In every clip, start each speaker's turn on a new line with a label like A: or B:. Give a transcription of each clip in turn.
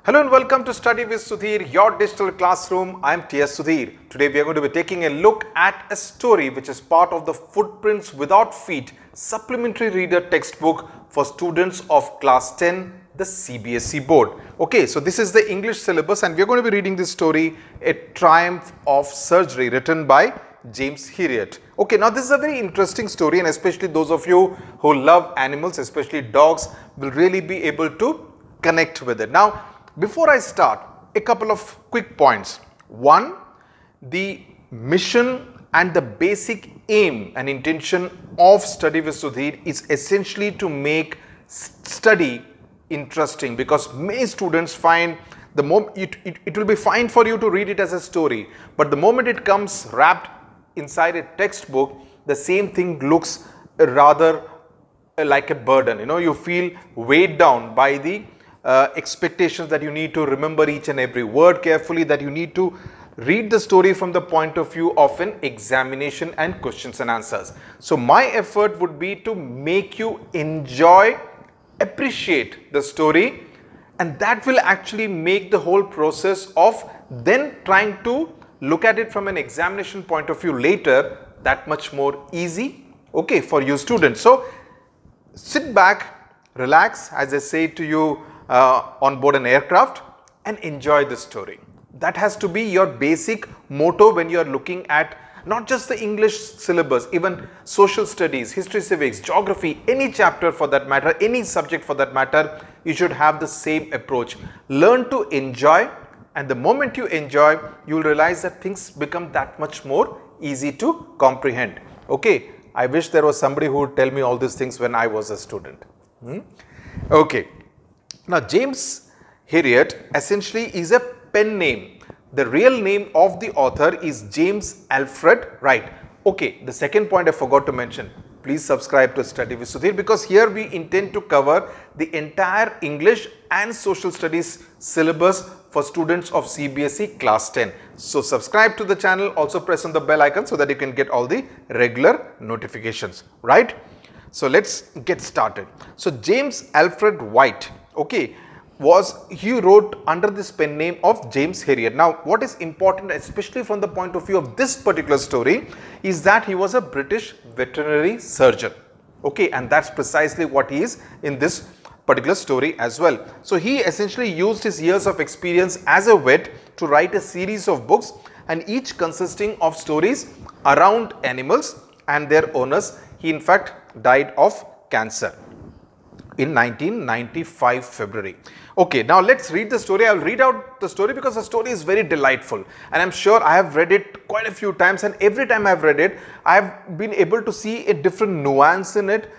A: Hello and welcome to Study with Sudhir, your digital classroom. I am TS Sudhir. Today we are going to be taking a look at a story which is part of the Footprints Without Feet supplementary reader textbook for students of class 10, the CBSE board. Okay, so this is the English syllabus and we are going to be reading this story, A Triumph of Surgery, written by James Herriot. Okay, now this is a very interesting story and especially those of you who love animals, especially dogs, will really be able to connect with it. Now, before I start, a couple of quick points. One, the mission and the basic aim and intention of Study with Sudhir is essentially to make study interesting, because many students find the moment it will be fine for you to read it as a story, but the moment it comes wrapped inside a textbook, the same thing looks rather like a burden. You know, you feel weighed down by the expectations that you need to remember each and every word carefully, that you need to read the story from the point of view of an examination and questions and answers. So my effort would be to make you enjoy, appreciate the story, and that will actually make the whole process of then trying to look at it from an examination point of view later that much more easy, okay, for you students. So sit back, relax, as I say to you, on board an aircraft, and enjoy the story. That has to be your basic motto when you are looking at not just the English syllabus, even social studies, history, civics, geography, any chapter for that matter, any subject for that matter, you should have the same approach. Learn to enjoy, and the moment you enjoy, you will realize that things become that much more easy to comprehend. Okay, I wish there was somebody who would tell me all these things when I was a student. Okay. Now, James Herriot essentially is a pen name. The real name of the author is James Alfred Wright. Okay, the second point I forgot to mention. Please subscribe to Study with Sudhir, because here we intend to cover the entire English and social studies syllabus for students of CBSE Class 10. So subscribe to the channel, also press on the bell icon so that you can get all the regular notifications, right? So let's get started. So James Alfred Wright, okay, he wrote under this pen name of James Herriot. Now, what is important, especially from the point of view of this particular story, is that he was a British veterinary surgeon. Okay, and that's precisely what he is in this particular story as well. So he essentially used his years of experience as a vet to write a series of books, and each consisting of stories around animals and their owners. He in fact died of cancer in 1995 February. Okay, now let's read the story. I'll read out the story because the story is very delightful, and I'm sure I have read it quite a few times, and every time I've read it, I've been able to see a different nuance in it,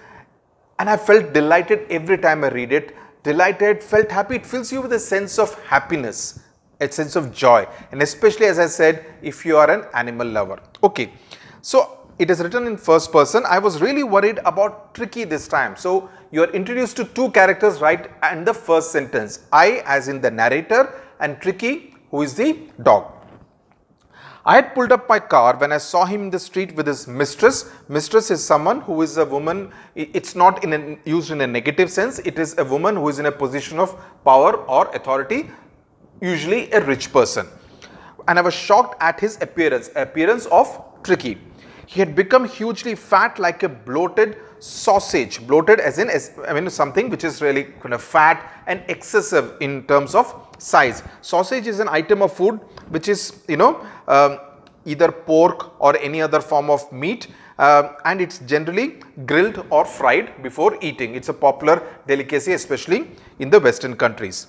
A: and I felt delighted every time I read it. Delighted, felt happy. It fills you with a sense of happiness, a sense of joy, and especially, as I said, if you are an animal lover. Okay, so it is written in first person. I was really worried about Tricki this time. So you are introduced to two characters right in the first sentence. I as in the narrator, and Tricki, who is the dog. I had pulled up my car when I saw him in the street with his mistress. Mistress is someone who is a woman. It's not used in a negative sense. It is a woman who is in a position of power or authority, usually a rich person. And I was shocked at his appearance of Tricki. He had become hugely fat, like a bloated sausage. Bloated as in, I mean, something which is really kind of fat and excessive in terms of size. Sausage is an item of food which is, you know, either pork or any other form of meat, and it's generally grilled or fried before eating. It's a popular delicacy, especially in the Western countries.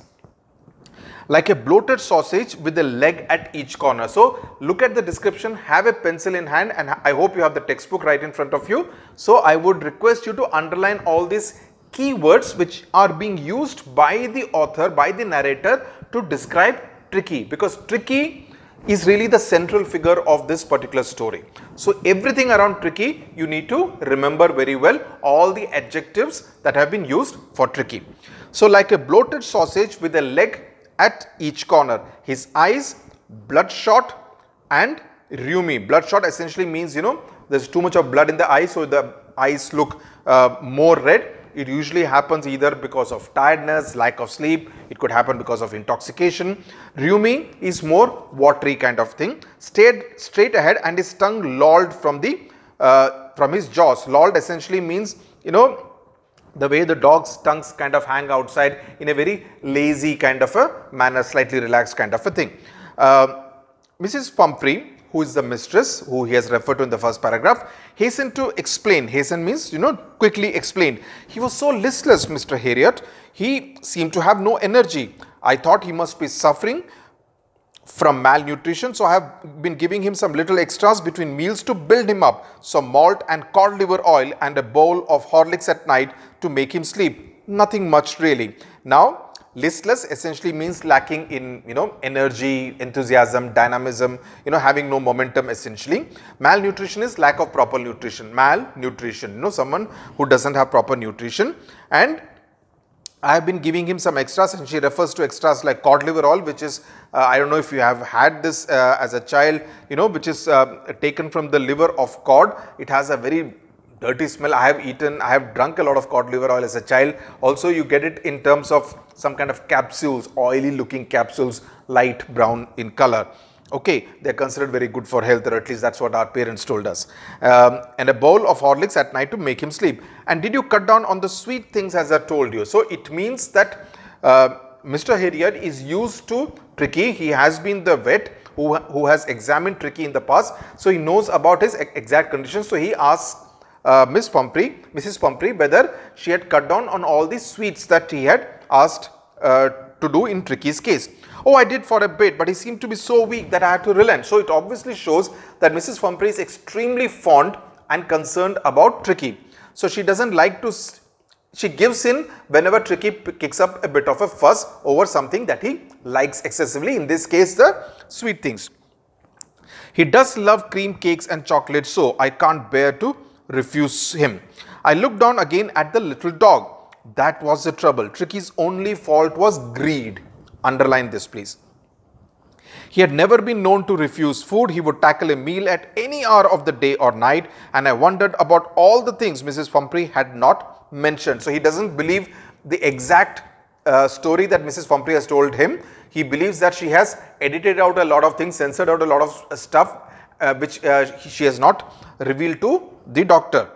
A: Like a bloated sausage with a leg at each corner. So look at the description, have a pencil in hand, and I hope you have the textbook right in front of you. So I would request you to underline all these keywords which are being used by the author, by the narrator, to describe Tricki, because Tricki is really the central figure of this particular story. So everything around Tricki you need to remember very well, all the adjectives that have been used for Tricki. So like a bloated sausage with a leg at each corner, his eyes bloodshot and rheumy. Bloodshot essentially means, you know, there's too much of blood in the eye, so the eyes look more red. it usually happens either because of tiredness, lack of sleep, it could happen because of intoxication. Rumi is more watery kind of thing, stayed straight ahead and his tongue lolled from his jaws. Lolled essentially means, the way the dog's tongues kind of hang outside in a very lazy kind of a manner, slightly relaxed kind of a thing. Mrs. Pumphrey, who is the mistress, who he has referred to in the first paragraph, hastened to explain. Hasten means, quickly explained. He was so listless, Mr. Herriot. He seemed to have no energy. I thought he must be suffering from malnutrition, so I have been giving him some little extras between meals to build him up. Some malt and cod liver oil and a bowl of Horlicks at night to make him sleep. Nothing much really. Now, listless essentially means lacking in, energy, enthusiasm, dynamism, having no momentum essentially. Malnutrition is lack of proper nutrition. Malnutrition, someone who doesn't have proper nutrition. And I have been giving him some extras, and she refers to extras like cod liver oil, which is, I don't know if you have had this as a child, which is taken from the liver of cod. It has a very dirty smell. I have drunk a lot of cod liver oil as a child. Also, you get it in terms of some kind of capsules, oily looking capsules, light brown in color. Okay, they are considered very good for health, or at least that's what our parents told us. And a bowl of Horlicks at night to make him sleep. And did you cut down on the sweet things as I told you? So it means that Mr. Herriot is used to Tricki. He has been the vet who has examined Tricki in the past. So he knows about his exact conditions. So he asks Mrs. Pumphrey whether she had cut down on all the sweets that he had asked to do in Tricki's case. Oh, I did for a bit, but he seemed to be so weak that I had to relent. So it obviously shows that Mrs. Pumphrey is extremely fond and concerned about Tricki. So she doesn't like to, she gives in whenever Tricki kicks up a bit of a fuss over something that he likes excessively, in this case the sweet things. He does love cream cakes and chocolate, so I can't bear to refuse him. I looked down again at the little dog. That was the trouble. Tricki's only fault was greed. Underline this, please. He had never been known to refuse food. He would tackle a meal at any hour of the day or night, and I wondered about all the things Mrs. Pumphrey had not mentioned. So he doesn't believe the exact story that Mrs. Pumphrey has told him. He believes that she has edited out a lot of things, censored out a lot of stuff which she has not revealed to the doctor.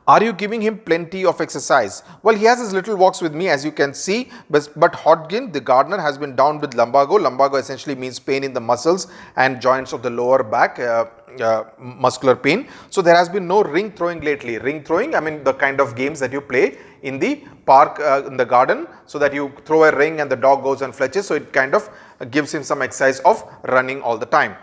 A: Are you giving him plenty of exercise? Well, he has his little walks with me, as you can see, but Hodgkin, the gardener, has been down with lumbago. Lumbago essentially means pain in the muscles and joints of the lower back, muscular pain. So there has been no ring throwing lately. Ring throwing, I mean the kind of games that you play in the park, in the garden, so that you throw a ring and the dog goes and fletches. So it kind of gives him some exercise of running all the time.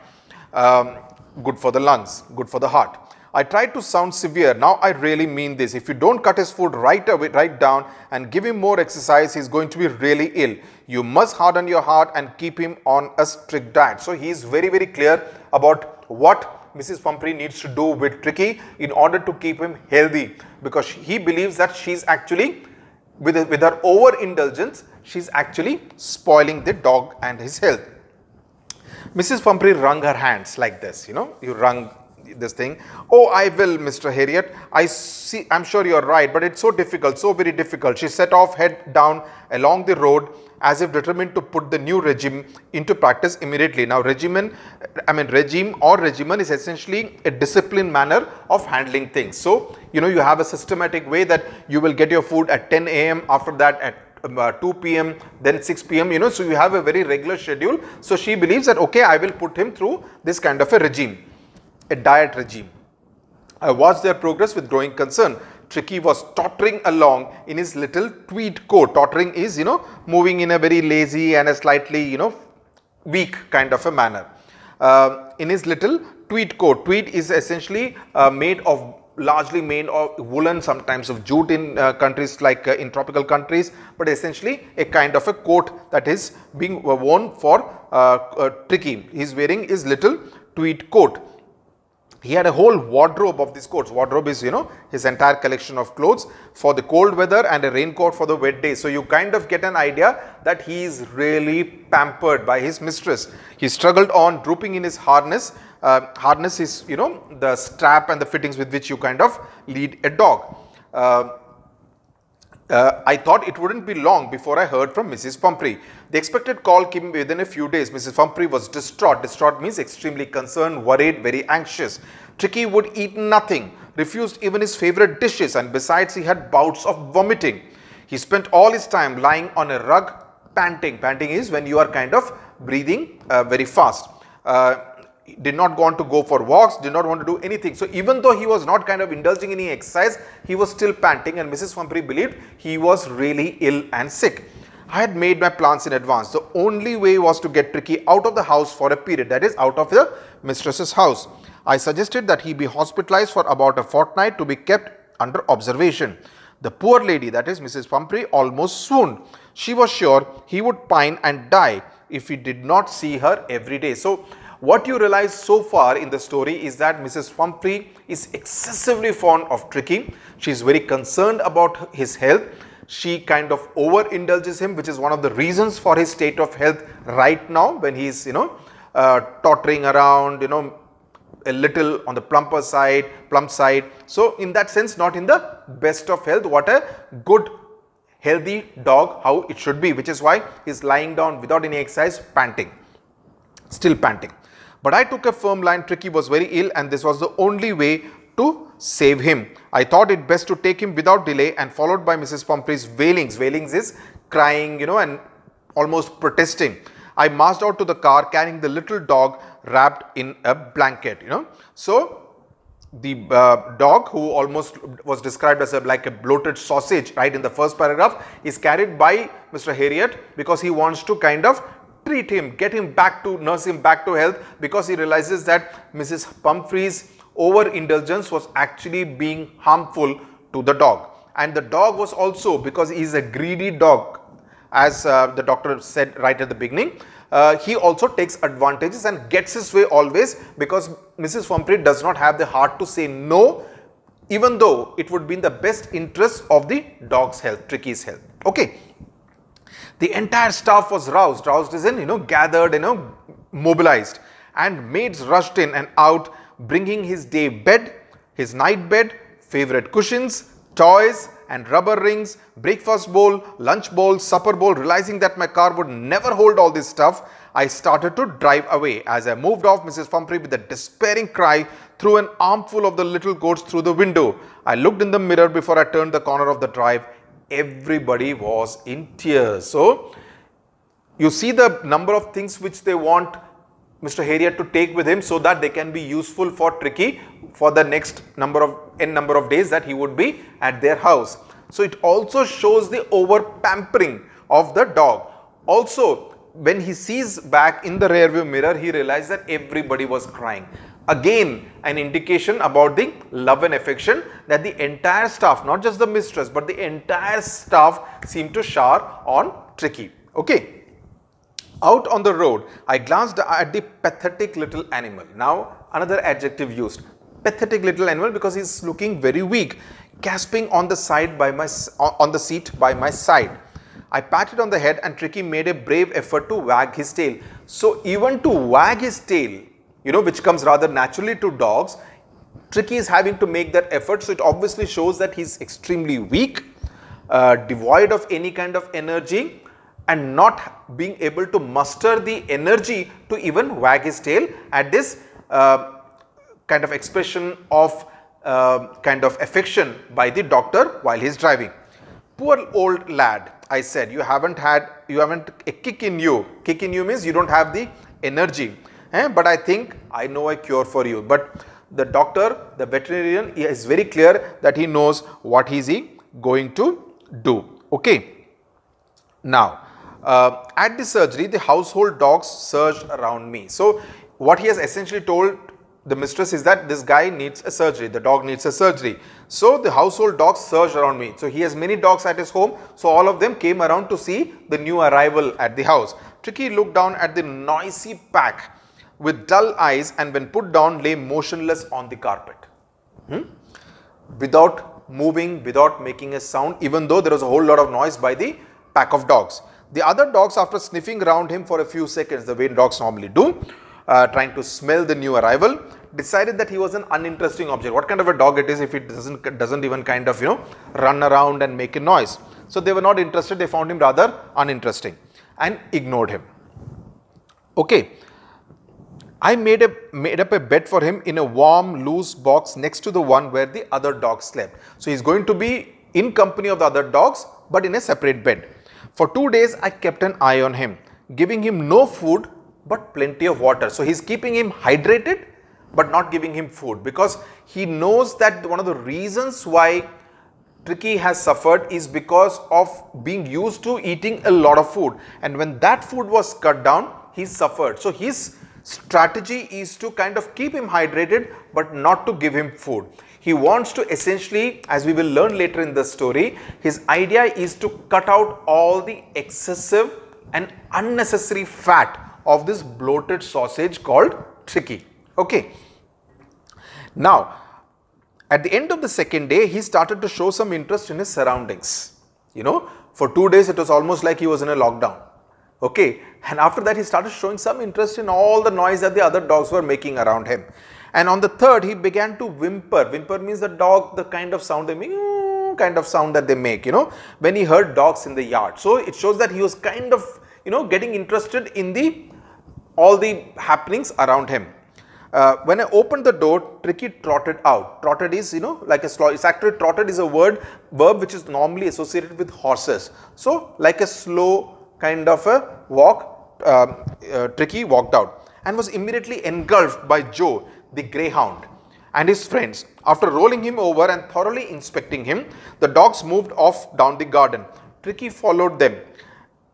A: Good for the lungs, good for the heart. I tried to sound severe. Now I really mean this. If you don't cut his food right down and give him more exercise, he's going to be really ill. You must harden your heart and keep him on a strict diet. So he is very, very clear about what Mrs. Pumphrey needs to do with Tricki in order to keep him healthy, because he believes that she's actually, with her overindulgence, she's actually spoiling the dog and his health. Mrs. Pumphrey wrung her hands like this, you wrung this thing. Oh, I will, Mr. Herriot. I'm sure you're right, but it's so difficult, so very difficult. She set off head down along the road as if determined to put the new regime into practice immediately. Now, regime or regimen is essentially a disciplined manner of handling things. So, you have a systematic way that you will get your food at 10 a.m. after that at 2 p.m. then 6 p.m. So you have a very regular schedule. So she believes that, okay, I will put him through this kind of a regime, a diet regime. I watched their progress with growing concern. Tricki was tottering along in his little tweed coat. Tottering is, moving in a very lazy and a slightly, weak kind of a manner. In his little tweed coat. Tweed is essentially largely made of woolen, sometimes of jute in countries like in tropical countries, but essentially a kind of a coat that is being worn for Tricki. He is wearing his little tweed coat. He had a whole wardrobe of these coats. Wardrobe is, his entire collection of clothes for the cold weather and a raincoat for the wet days. So you kind of get an idea that he is really pampered by his mistress. He struggled on, drooping in his harness. Harness is, the strap and the fittings with which you kind of lead a dog. I thought it wouldn't be long before I heard from Mrs. Pumphrey. The expected call came within a few days. Mrs. Pumphrey was distraught. Distraught means extremely concerned, worried, very anxious. Tricki would eat nothing, refused even his favorite dishes, and besides he had bouts of vomiting. He spent all his time lying on a rug, panting. Panting is when you are kind of breathing very fast. Did not want to go for walks, did not want to do anything. So even though he was not kind of indulging in any exercise, he was still panting, and Mrs. Pumphrey believed he was really ill and sick. I had made my plans in advance. The only way was to get Tricki out of the house for a period, that is out of the mistress's house. I suggested that he be hospitalized for about a fortnight to be kept under observation. The poor lady, that is Mrs. Pumphrey, almost swooned. She was sure he would pine and die if he did not see her every day. So what you realize so far in the story is that Mrs. Pumphrey is excessively fond of Tricki. She is very concerned about his health. She kind of overindulges him, which is one of the reasons for his state of health right now, when he is, tottering around, a little on the plump side. So in that sense, not in the best of health. What a good healthy dog, how it should be, which is why he is lying down without any exercise, panting, still panting. But I took a firm line. Tricki was very ill, and this was the only way to save him. I thought it best to take him without delay, and followed by Mrs. Pumphrey's wailings. Wailings is crying, and almost protesting. I marched out to the car carrying the little dog wrapped in a blanket, So the dog, who almost was described as like a bloated sausage, right, in the first paragraph, is carried by Mr. Herriot because he wants to kind of treat him, nurse him back to health, because he realizes that Mrs. Pumphrey's overindulgence was actually being harmful to the dog. And the dog was also, because he is a greedy dog, as the doctor said right at the beginning, he also takes advantages and gets his way always, because Mrs. Pumphrey does not have the heart to say no, even though it would be in the best interest of the dog's health, Tricki's health. Okay. The entire staff was roused. Roused is in, gathered, mobilized, and maids rushed in and out, bringing his day bed, his night bed, favorite cushions, toys and rubber rings, breakfast bowl, lunch bowl, supper bowl. Realizing that my car would never hold all this stuff, I started to drive away. As I moved off, Mrs. Pumphrey, with a despairing cry, threw an armful of the little goats through the window. I looked in the mirror before I turned the corner of the drive. Everybody was in tears. So you see the number of things which they want Mr. Herriot to take with him, so that they can be useful for Tricki for the next number of days that he would be at their house. So it also shows the over pampering of the dog. Also, when he sees back in the rear view mirror, he realized that everybody was crying. Again, an indication about the love and affection that the entire staff, not just the mistress, but the entire staff seemed to shower on Tricki. Okay. Out on the road, I glanced at the pathetic little animal. Now, another adjective used, pathetic little animal, because he is looking very weak, gasping on the seat by my side. I patted on the head, and Tricki made a brave effort to wag his tail. So even to wag his tail, which comes rather naturally to dogs, Tricki is having to make that effort. So it obviously shows that he is extremely weak, devoid of any kind of energy, and not being able to muster the energy to even wag his tail at this kind of expression of kind of affection by the doctor while he is driving. Poor old lad, I said, you haven't a kick in you. Kick in you means you don't have the energy. But I think I know a cure for you. But the doctor, the veterinarian, is very clear that he knows what he is going to do. Okay. Now, at the surgery, the household dogs surged around me. So what he has essentially told the mistress is that this guy needs a surgery, the dog needs a surgery. So the household dogs surged around me. So he has many dogs at his home. So all of them came around to see the new arrival at the house. Tricki looked down at the noisy pack with dull eyes, and when put down, lay motionless on the carpet. Without moving, without making a sound, even though there was a whole lot of noise by the pack of dogs. The other dogs, after sniffing around him for a few seconds, the way dogs normally do, trying to smell the new arrival, decided that he was an uninteresting object. What kind of a dog it is if it doesn't even kind of run around and make a noise. So they were not interested, they found him rather uninteresting and ignored him. Okay, I made up a bed for him in a warm, loose box next to the one where the other dogs slept. So he's going to be in company of the other dogs, but in a separate bed. For 2 days, I kept an eye on him, giving him no food but plenty of water. So he's keeping him hydrated but not giving him food, because he knows that one of the reasons why Tricki has suffered is because of being used to eating a lot of food, and when that food was cut down, he suffered. So his strategy is to kind of keep him hydrated but not to give him food. He wants to essentially, as we will learn later in the story, his idea is to cut out all the excessive and unnecessary fat of this bloated sausage called Tricki. Okay. Now, at the end of the second day, he started to show some interest in his surroundings. For 2 days, it was almost like he was in a lockdown. Okay. And after that, he started showing some interest in all the noise that the other dogs were making around him. And on the third, he began to whimper. Whimper means the dog, the kind of sound they make, kind of sound that they make, when he heard dogs in the yard. So it shows that he was kind of, getting interested in all the happenings around him. When I opened the door, Tricki trotted out. Trotted is, like a slow. It's actually trotted is a verb which is normally associated with horses. So like a slow kind of a walk, Tricki walked out and was immediately engulfed by Joe, the greyhound, and his friends. After rolling him over and thoroughly inspecting him, the dogs moved off down the garden. Tricki followed them,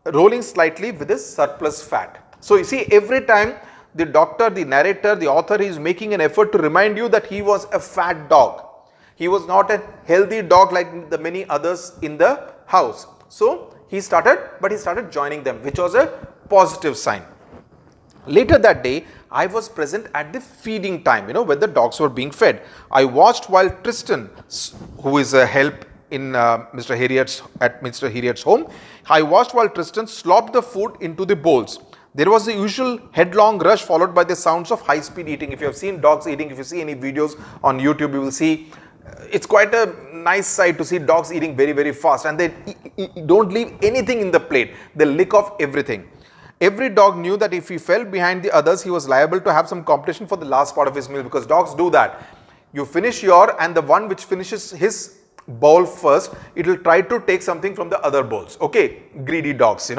A: rolling slightly with his surplus fat. So you see, every time the doctor, the narrator, the author is making an effort to remind you that he was a fat dog. He was not a healthy dog like the many others in the house. So he started joining them, which was a positive sign. Later that day, I was present at the feeding time, when the dogs were being fed. I watched while Tristan, who is a help in Mr. Herriot's home, I watched while Tristan slopped the food into the bowls. There was the usual headlong rush followed by the sounds of high-speed eating. If you have seen dogs eating, if you see any videos on YouTube, you will see it's quite a nice sight to see dogs eating very, very fast, and they don't leave anything in the plate. They lick off everything. Every dog knew that if he fell behind the others, he was liable to have some competition for the last part of his meal, because dogs do that. You finish and the one which finishes his bowl first, it will try to take something from the other bowls. Okay, greedy dogs,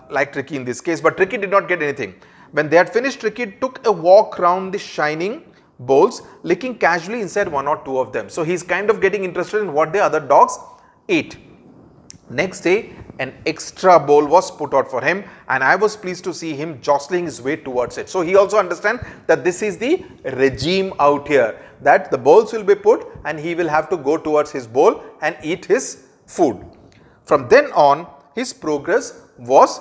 A: like Tricki in this case, but Tricki did not get anything. When they had finished, Tricki took a walk round the shining bowls, licking casually inside one or two of them. So he's kind of getting interested in what the other dogs ate. Next day, an extra bowl was put out for him, and I was pleased to see him jostling his way towards it. So he also understands that this is the regime out here, that the bowls will be put and he will have to go towards his bowl and eat his food. From then on, his progress was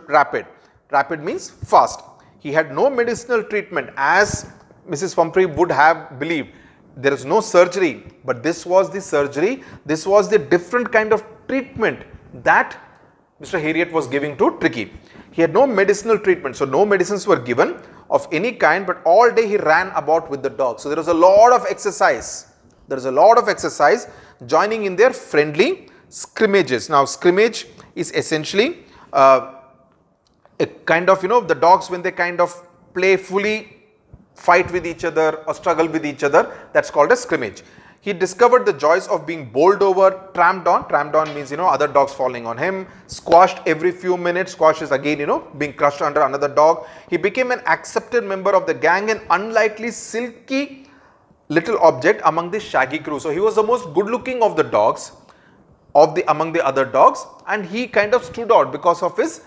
A: rapid. Rapid means fast. He had no medicinal treatment, as Mrs. Pumphrey would have believed. There is no surgery, but this was the surgery. This was the different kind of treatment that Mr. Herriot was giving to Tricki. He had no medicinal treatment, so no medicines were given of any kind, but all day he ran about with the dog. So there was a lot of exercise. There is a lot of exercise joining in their friendly scrimmages. Now, scrimmage is essentially a kind of, the dogs when they kind of playfully fight with each other or struggle with each other, that's called a scrimmage. He discovered the joys of being bowled over, tramped on means, other dogs falling on him, squashed every few minutes. Squash is again, being crushed under another dog. He became an accepted member of the gang, an unlikely silky little object among the shaggy crew. So he was the most good looking of the dogs, among the other dogs, and he kind of stood out because of his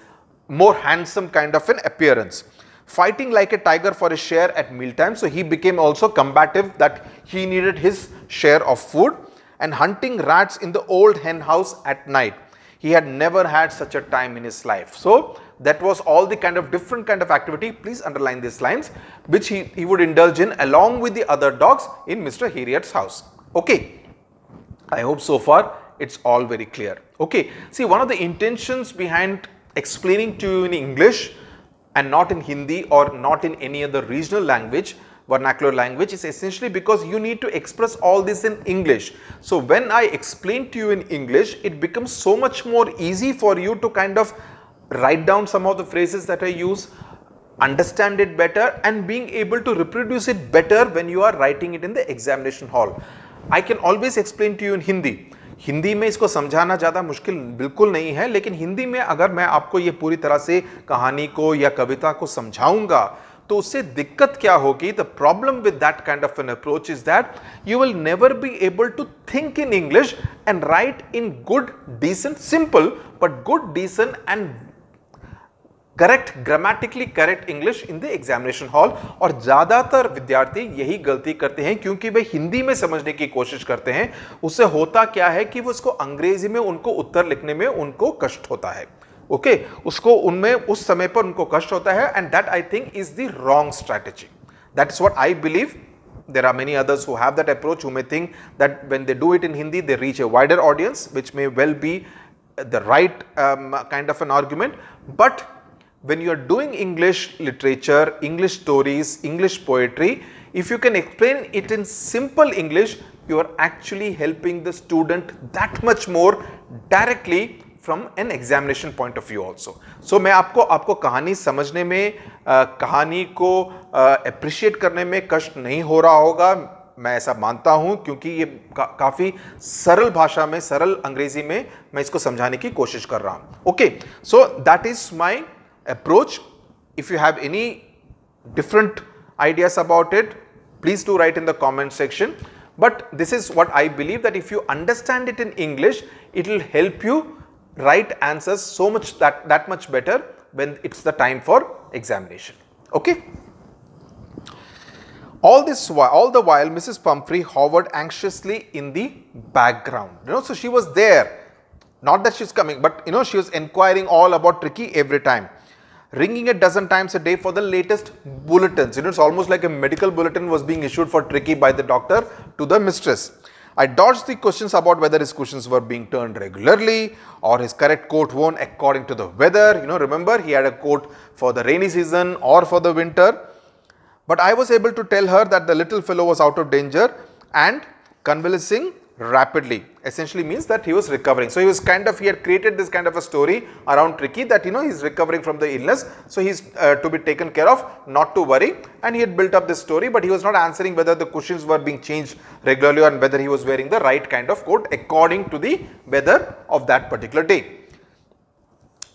A: more handsome kind of an appearance. Fighting like a tiger for his share at mealtime, so he became also combative, that he needed his share of food, and hunting rats in the old hen house at night. He had never had such a time in his life. So that was all the kind of different kind of activity, please underline these lines, which he would indulge in along with the other dogs in Mr. Herriot's house. Okay, I hope so far it's all very clear. Okay, see, one of the intentions behind explaining to you in English and not in Hindi or not in any other regional language, vernacular language, is essentially because you need to express all this in English. So when I explain to you in English, it becomes so much more easy for you to kind of write down some of the phrases that I use, understand it better, and being able to reproduce it better when you are writing it in the examination hall. I can always explain to you in Hindi. Hindi में इसको समझाना ज़्यादा मुश्किल बिल्कुल नहीं है, लेकिन हिंदी में अगर मैं आपको ये पूरी तरह से कहानी को या कविता को समझाऊंगा तो उससे दिक्कत क्या होगी? The problem with that kind of an approach is that you will never be able to think in English and write in good decent simple but good decent and correct grammatically correct English in the examination hall. और ज्यादातर विद्यार्थी यही गलती करते हैं क्योंकि वे हिंदी में समझने की कोशिश करते हैं। उससे होता क्या है कि वो उसको अंग्रेजी में उनको उत्तर लिखने में उनको कष्ट होता है। ओके, उसको उनमें उस समय पर उनको कष्ट होता है and that I think is the wrong strategy. That is what I believe. There are many others who have that approach, who may think that when they do it in Hindi, they reach a wider audience, which may well be the right kind of an argument. But when you are doing English literature, English stories, English poetry, if you can explain it in simple English, you are actually helping the student that much more directly from an examination point of view also. So मैं आपको कहानी समझने में, कहानी को appreciate करने में कष्ट नहीं हो रहा होगा, मैं ऐसा मानता हूं, क्योंकि ये काफी सरल भाषा में, सरल अंग्रेजी में मैं इसको समझाने की कोशिश कर रहा हूं। Okay, so that is my approach. If you have any different ideas about it, please do write in the comment section. But this is what I believe, that if you understand it in English, it will help you write answers so much that much better when it's the time for examination. Okay. All the while, Mrs. Pumphrey hovered anxiously in the background. So she was there. Not that she's coming, but she was inquiring all about Tricki every time. Ringing a dozen times a day for the latest bulletins. It's almost like a medical bulletin was being issued for Tricki by the doctor to the mistress. I dodged the questions about whether his cushions were being turned regularly or his correct coat worn according to the weather. Remember, he had a coat for the rainy season or for the winter. But I was able to tell her that the little fellow was out of danger and convalescing rapidly. Essentially means that he was recovering. So he had created this kind of a story around Tricki that he's recovering from the illness, so he's to be taken care of, not to worry. And he had built up this story, but he was not answering whether the cushions were being changed regularly and whether he was wearing the right kind of coat according to the weather of that particular day.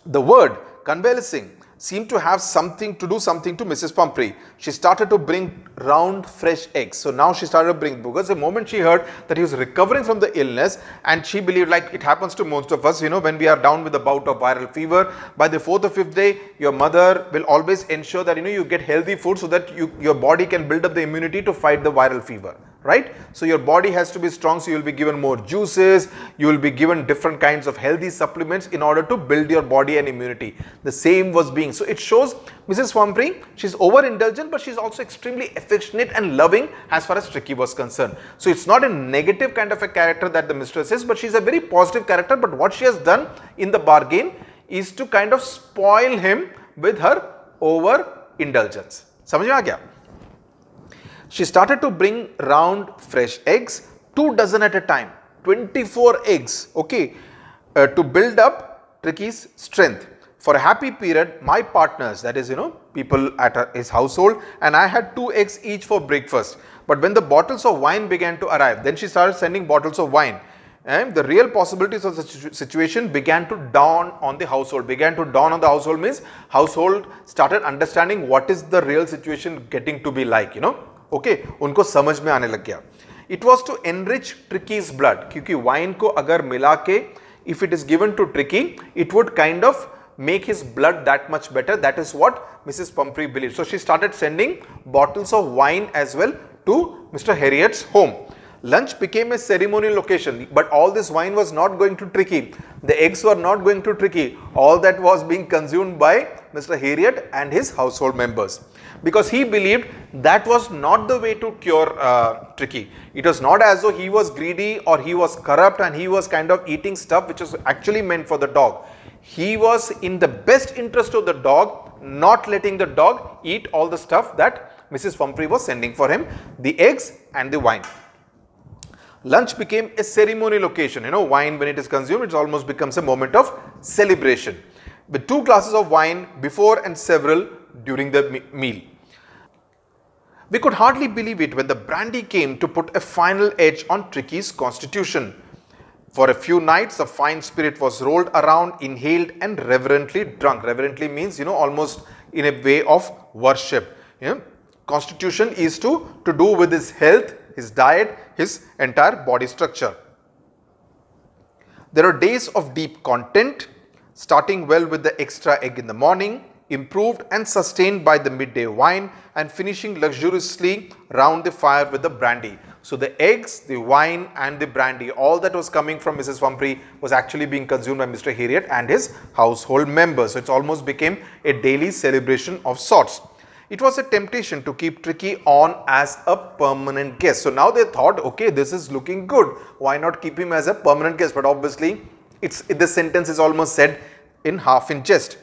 A: The word convalescing seemed to have to do something to Mrs. Pumphrey. She started to bring round fresh eggs. So now she started to bring, because the moment she heard that he was recovering from the illness, and she believed, like it happens to most of us, when we are down with a bout of viral fever, by the 4th or 5th day, your mother will always ensure that you get healthy food so that your body can build up the immunity to fight the viral fever. Right? So your body has to be strong, so you will be given more juices, you will be given different kinds of healthy supplements in order to build your body and immunity. The same was being. So it shows Mrs. Pumphrey, she's overindulgent, but she's also extremely affectionate and loving as far as Tricki was concerned. So it's not a negative kind of a character that the mistress is, but she's a very positive character. But what she has done in the bargain is to kind of spoil him with her overindulgence. समझ में आ गया? She started to bring round fresh eggs, 2 dozen at a time, 24 eggs, okay, to build up Tricki's strength. For a happy period, my partners, that is, people at his household, and I had 2 eggs each for breakfast. But when the bottles of wine began to arrive, then she started sending bottles of wine. And the real possibilities of the situation began to dawn on the household. Began to dawn on the household means household started understanding what is the real situation getting to be like, okay, उनको समझ में आने लग गया. It was to enrich Tricky's blood, क्योंकि wine को अगर मिला के if it is given to Tricky, it would kind of make his blood that much better. That is what Mrs. Pumphrey believed. So she started sending bottles of wine as well to Mr. Herriot's home. Lunch became a ceremonial occasion, but all this wine was not going to Tricki. The eggs were not going to Tricki. All that was being consumed by Mr. Herriot and his household members, because he believed that was not the way to cure Tricki. It was not as though he was greedy or he was corrupt and he was kind of eating stuff which was actually meant for the dog. He was in the best interest of the dog not letting the dog eat all the stuff that Mrs. Pumphrey was sending for him, the eggs and the wine. Lunch became a ceremonial occasion. Wine, when it is consumed, it almost becomes a moment of celebration, with 2 glasses of wine before and several during the meal. We could hardly believe it when the brandy came to put a final edge on Tricky's constitution. For a few nights, the fine spirit was rolled around, inhaled and reverently drunk. Reverently means, almost in a way of worship. Constitution is to do with his health, his diet, his entire body structure. There are days of deep content, starting well with the extra egg in the morning, improved and sustained by the midday wine, and finishing luxuriously round the fire with the brandy. So the eggs, the wine and the brandy, all that was coming from Mrs. Pumphrey was actually being consumed by Mr. Herriot and his household members. So it almost became a daily celebration of sorts. It was a temptation to keep Tricki on as a permanent guest. So now they thought, okay, this is looking good. Why not keep him as a permanent guest? But obviously, this sentence is almost said in half in jest,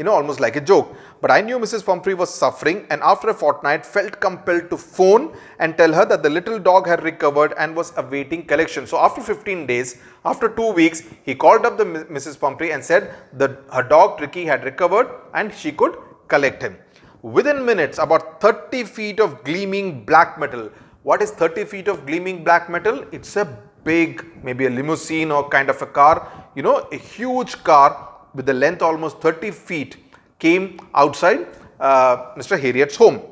A: almost like a joke. But I knew Mrs. Pumphrey was suffering, and after a fortnight felt compelled to phone and tell her that the little dog had recovered and was awaiting collection. So after 15 days, after 2 weeks, he called up the Mrs. Pumphrey and said that her dog Tricki had recovered and she could collect him. Within minutes, about 30 feet of gleaming black metal. What is 30 feet of gleaming black metal? It's a big, maybe a limousine or kind of a car, a huge car with a length almost 30 feet came outside Mr. Herriot's home,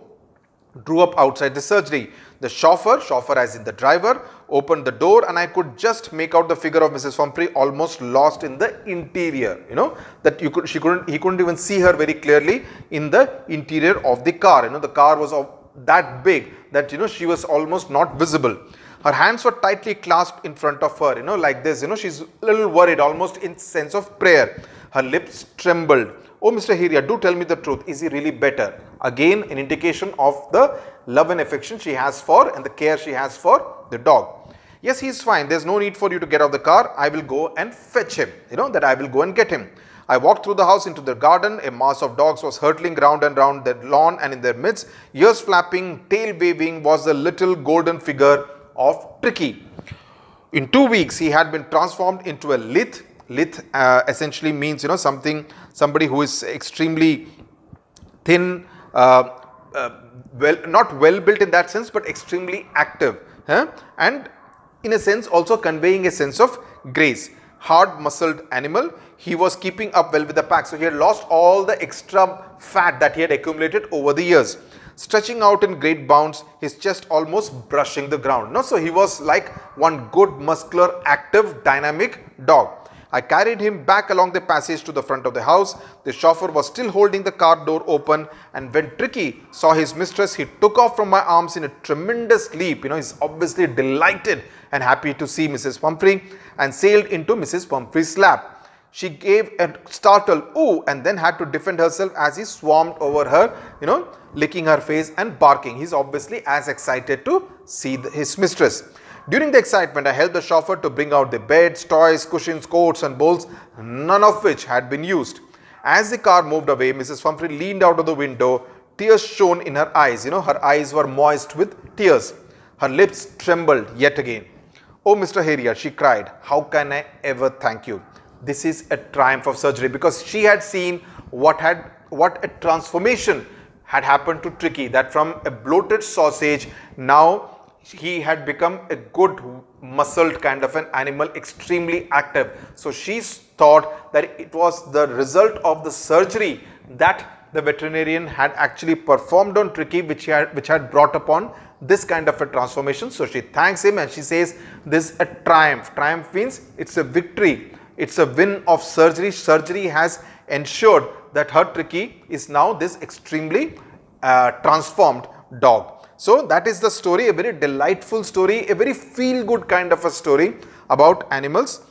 A: drew up outside the surgery. The chauffeur as in the driver, opened the door, and I could just make out the figure of Mrs. Pumphrey almost lost in the interior. That he couldn't even see her very clearly in the interior of the car. The car was that big that she was almost not visible. Her hands were tightly clasped in front of her, like this. She's a little worried, almost in sense of prayer. Her lips trembled. Oh, Mr. Herriot, do tell me the truth. Is he really better? Again, an indication of the love and affection she has for and the care she has for the dog. Yes, he is fine. There's no need for you to get out of the car. I will go and fetch him. That I will go and get him. I walked through the house into the garden. A mass of dogs was hurtling round and round the lawn, and in their midst, ears flapping, tail waving, was the little golden figure of Tricki. In 2 weeks, he had been transformed into a lith. Lith essentially means somebody who is extremely thin, not well built in that sense, but extremely active, and in a sense also conveying a sense of grace. Hard muscled animal. He was keeping up well with the pack, so he had lost all the extra fat that he had accumulated over the years. Stretching out in great bounds, his chest almost brushing the ground. So he was like one good, muscular, active, dynamic dog. I carried him back along the passage to the front of the house. The chauffeur was still holding the car door open, and when Tricki saw his mistress, he took off from my arms in a tremendous leap. He's obviously delighted and happy to see Mrs. Pumphrey, and sailed into Mrs. Pumphrey's lap. She gave a startled ooh and then had to defend herself as he swarmed over her, licking her face and barking. He's obviously as excited to see his mistress. During the excitement, I helped the chauffeur to bring out the beds, toys, cushions, coats and bowls, none of which had been used. As the car moved away, Mrs. Pumphrey leaned out of the window. Tears shone in her eyes. Her eyes were moist with tears. Her lips trembled yet again. Oh, Mr. Herriot, she cried, how can I ever thank you? This is a triumph of surgery, because she had seen what a transformation had happened to Tricki, that from a bloated sausage, now he had become a good muscled kind of an animal, extremely active. So she thought that it was the result of the surgery that the veterinarian had actually performed on Tricki, which had brought upon this kind of a transformation. So she thanks him and she says this is a triumph. Triumph means it's a victory. It's a win of surgery. Surgery has ensured that her Tricki is now this extremely transformed dog. So that is the story, a very delightful story, a very feel-good kind of a story about animals,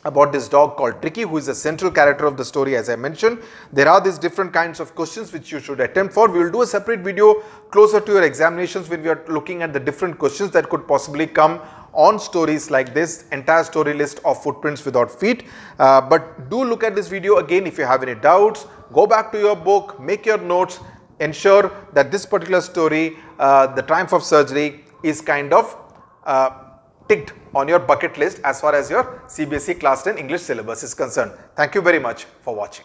A: about this dog called Tricki, who is the central character of the story. As I mentioned, there are these different kinds of questions which you should attempt for. We will do a separate video closer to your examinations when we are looking at the different questions that could possibly come on stories like this, entire story list of footprints without feet. But do look at this video again if you have any doubts. Go back to your book, make your notes, ensure that this particular story, the triumph of surgery, is kind of ticked on your bucket list as far as your CBSE Class 10 English syllabus is concerned. Thank you very much for watching.